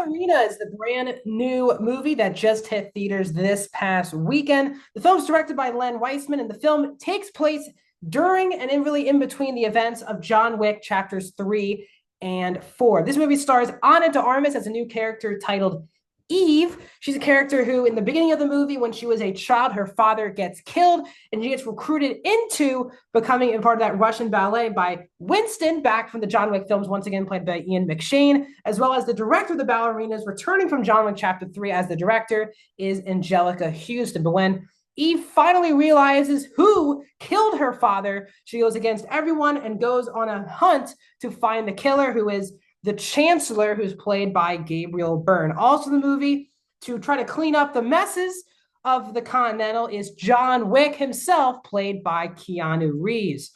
Ballerina is the brand new movie that just hit theaters this past weekend. The film is directed by Len Weissman, and the film takes place during and really in between the events of John Wick chapters 3 and 4. This movie stars Ana de Armas as a new character titled Eve. She's a character who, in the beginning of the movie, when she was a child, her father gets killed and she gets recruited into becoming a part of that Russian ballet by Winston, back from the John Wick films, once again played by Ian McShane, as well as the director of the ballerinas, returning from John Wick Chapter 3 as the director, is Angelica Houston. But when Eve finally realizes who killed her father, she goes against everyone and goes on a hunt to find the killer, who is the Chancellor, who's played by Gabriel Byrne. Also in the movie, to try to clean up the messes of the Continental, is John Wick himself, played by Keanu Reeves.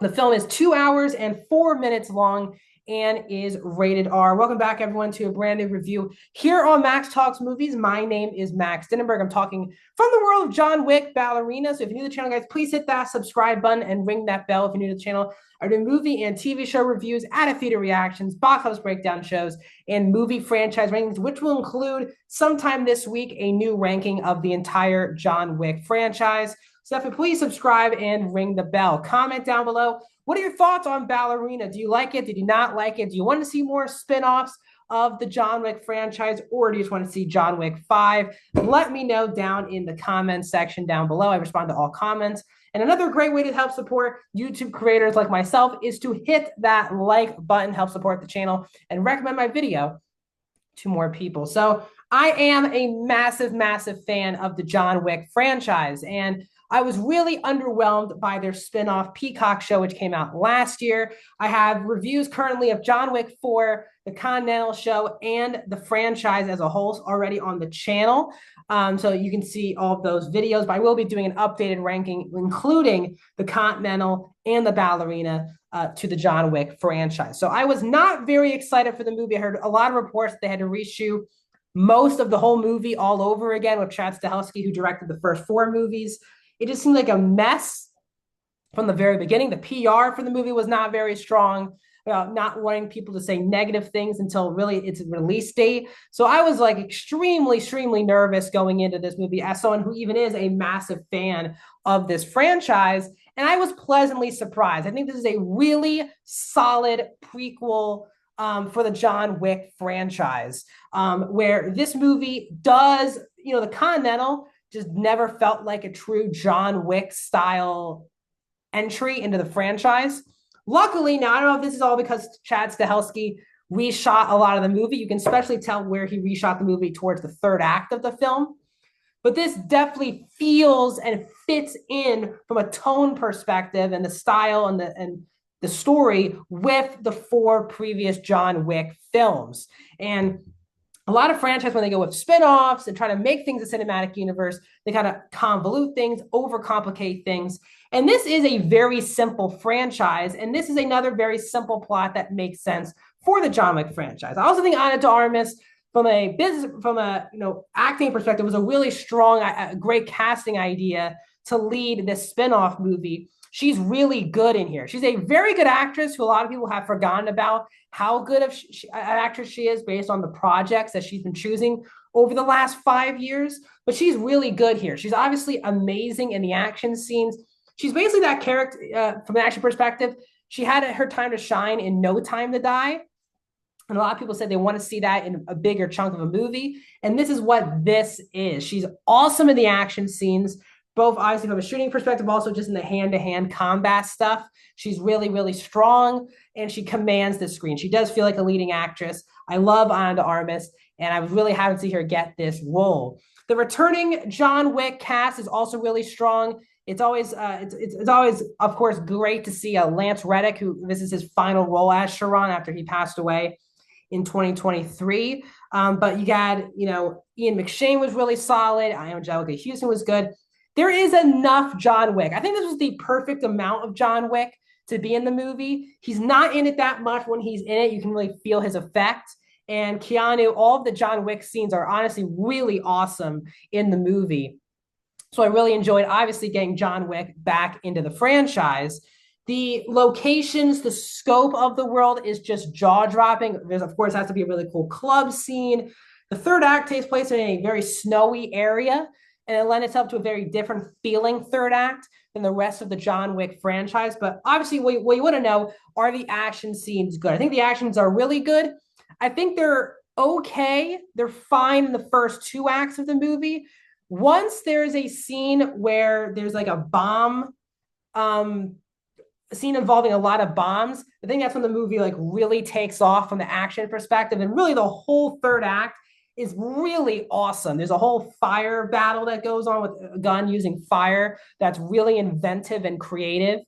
The film is 2 hours and 4 minutes long and is rated R. Welcome back, everyone, to a brand new review here on Max Talks Movies. My name is Max Dinnenberg. I'm talking from the world of John Wick Ballerina. So if you're new to the channel, guys, please hit that subscribe button and ring that bell if you're new to the channel. I do movie and TV show reviews, at-a-theater reactions, box office breakdown shows, and movie franchise rankings, which will include sometime this week a new ranking of the entire John Wick franchise. So definitely please subscribe and ring the bell. Comment down below. What are your thoughts on Ballerina? Do you like it? Did you not like it? Do you want to see more spin-offs of the John Wick franchise, or do you just want to see John Wick 5? Let me know down in the comments section down below. I respond to all comments. And another great way to help support YouTube creators like myself is to hit that like button, help support the channel, and recommend my video to more people. So I am a massive, massive fan of the John Wick franchise, and I was really underwhelmed by their spin-off Peacock show, which came out last year. I have reviews currently of John Wick 4, the Continental show, and the franchise as a whole already on the channel. So you can see all of those videos, but I will be doing an updated ranking, including the Continental and the Ballerina to the John Wick franchise. So I was not very excited for the movie. I heard a lot of reports that they had to reshoot most of the whole movie all over again with Chad Stahelski, who directed the first 4 movies. It just seemed like a mess from the very beginning. The PR for the movie was not very strong, about not wanting people to say negative things until really its release date. So I was like extremely, extremely nervous going into this movie as someone who even is a massive fan of this franchise. And I was pleasantly surprised. I think this is a really solid prequel for the John Wick franchise, where this movie does, the Continental just never felt like a true John Wick style entry into the franchise. Luckily, now I don't know if this is all because Chad Stahelski reshot a lot of the movie. You can especially tell where he reshot the movie towards the third act of the film. But this definitely feels and fits in from a tone perspective and the style and the story with the 4 previous John Wick films. And a lot of franchises, when they go with spin-offs and try to make things a cinematic universe, they kind of convolute things, overcomplicate things. And this is a very simple franchise, and this is another very simple plot that makes sense for the John Wick franchise. I also think Ana de Armas, from a acting perspective, was a really strong, great casting idea to lead this spin-off movie. She's really good in here. She's a very good actress who a lot of people have forgotten about how good of an actress she is based on the projects that she's been choosing over the last 5 years. But she's really good here. She's obviously amazing in the action scenes. She's basically that character from an action perspective. She had her time to shine in No Time to Die. And a lot of people said they want to see that in a bigger chunk of a movie. And this is what this is. She's awesome in the action scenes, both obviously from a shooting perspective, also just in the hand-to-hand combat stuff. She's really, really strong, and she commands the screen. She does feel like a leading actress. I love Ana de Armas, and I was really happy to see her get this role. The returning John Wick cast is also really strong. It's always, of course, great to see Lance Reddick, who this is his final role as Chiron after he passed away in 2023. But you got, Ian McShane was really solid. Angelica Houston was good. There is enough John Wick. I think this was the perfect amount of John Wick to be in the movie. He's not in it that much. When he's in it, you can really feel his effect. And Keanu, all of the John Wick scenes are honestly really awesome in the movie. So I really enjoyed, obviously, getting John Wick back into the franchise. The locations, the scope of the world is just jaw-dropping. There's, of course, has to be a really cool club scene. The third act takes place in a very snowy area, and it lends itself to a very different feeling third act than the rest of the John Wick franchise. But obviously, what you want to know, are the action scenes good? I think the actions are really good. I think they're okay. They're fine in the first two acts of the movie. Once there's a scene where there's like a bomb um scene involving a lot of bombs, I think that's when the movie like really takes off from the action perspective. And really the whole third act is really awesome. There's a whole fire battle that goes on with a gun using fire that's really inventive and creative.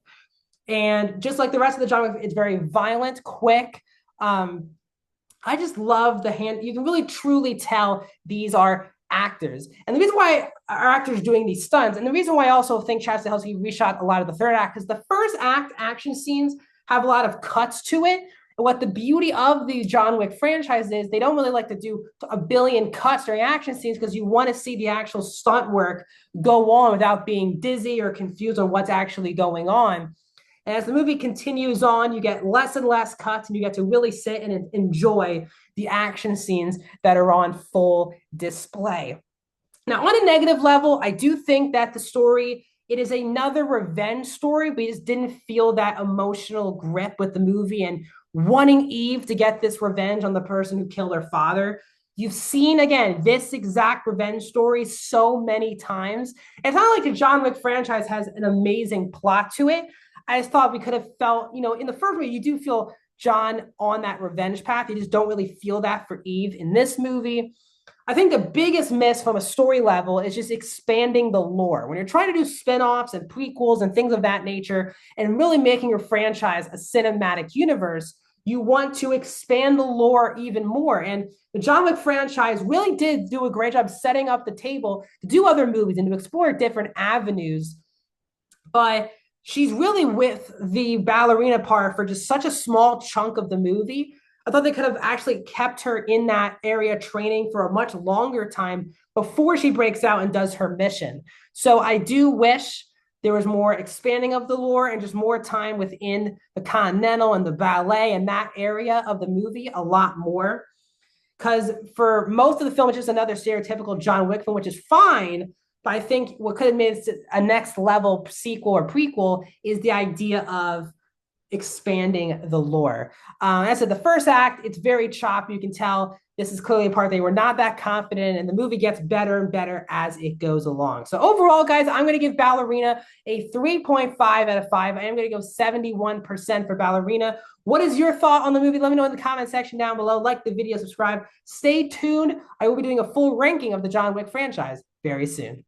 And just like the rest of the genre, it's very violent, quick. I just love the hand. You can really truly tell these are actors. And the reason why our actors doing these stunts, and the reason why I also think Chad Stahelski reshot a lot of the third act, because the first act action scenes have a lot of cuts to it. And what the beauty of the John Wick franchise is, they don't really like to do a billion cuts during action scenes because you want to see the actual stunt work go on without being dizzy or confused on what's actually going on. And as the movie continues on, you get less and less cuts, and you get to really sit and enjoy the action scenes that are on full display. Now, on a negative level, I do think that the story, it is another revenge story. We just didn't feel that emotional grip with the movie and wanting Eve to get this revenge on the person who killed her father. You've seen, again, this exact revenge story so many times. It's not like the John Wick franchise has an amazing plot to it. I just thought we could have felt, in the first movie, you do feel John on that revenge path. You just don't really feel that for Eve in this movie. I think the biggest miss from a story level is just expanding the lore. When you're trying to do spin-offs and prequels and things of that nature and really making your franchise a cinematic universe, you want to expand the lore even more. And the John Wick franchise really did do a great job setting up the table to do other movies and to explore different avenues. But she's really with the ballerina part for just such a small chunk of the movie. I thought they could have actually kept her in that area training for a much longer time before she breaks out and does her mission. So I do wish there was more expanding of the lore and just more time within the Continental and the ballet and that area of the movie a lot more. Because for most of the film, it's just another stereotypical John Wick film, which is fine. But I think what could have made it a next level sequel or prequel is the idea of expanding the lore. As I said, the first act, it's very choppy. You can tell this is clearly a part they were not that confident in, and the movie gets better and better as it goes along. So overall, guys, I'm going to give Ballerina a 3.5 out of 5. I am going to go 71% for Ballerina. What is your thought on the movie? Let me know in the comment section down below. Like the video, subscribe. Stay tuned. I will be doing a full ranking of the John Wick franchise very soon.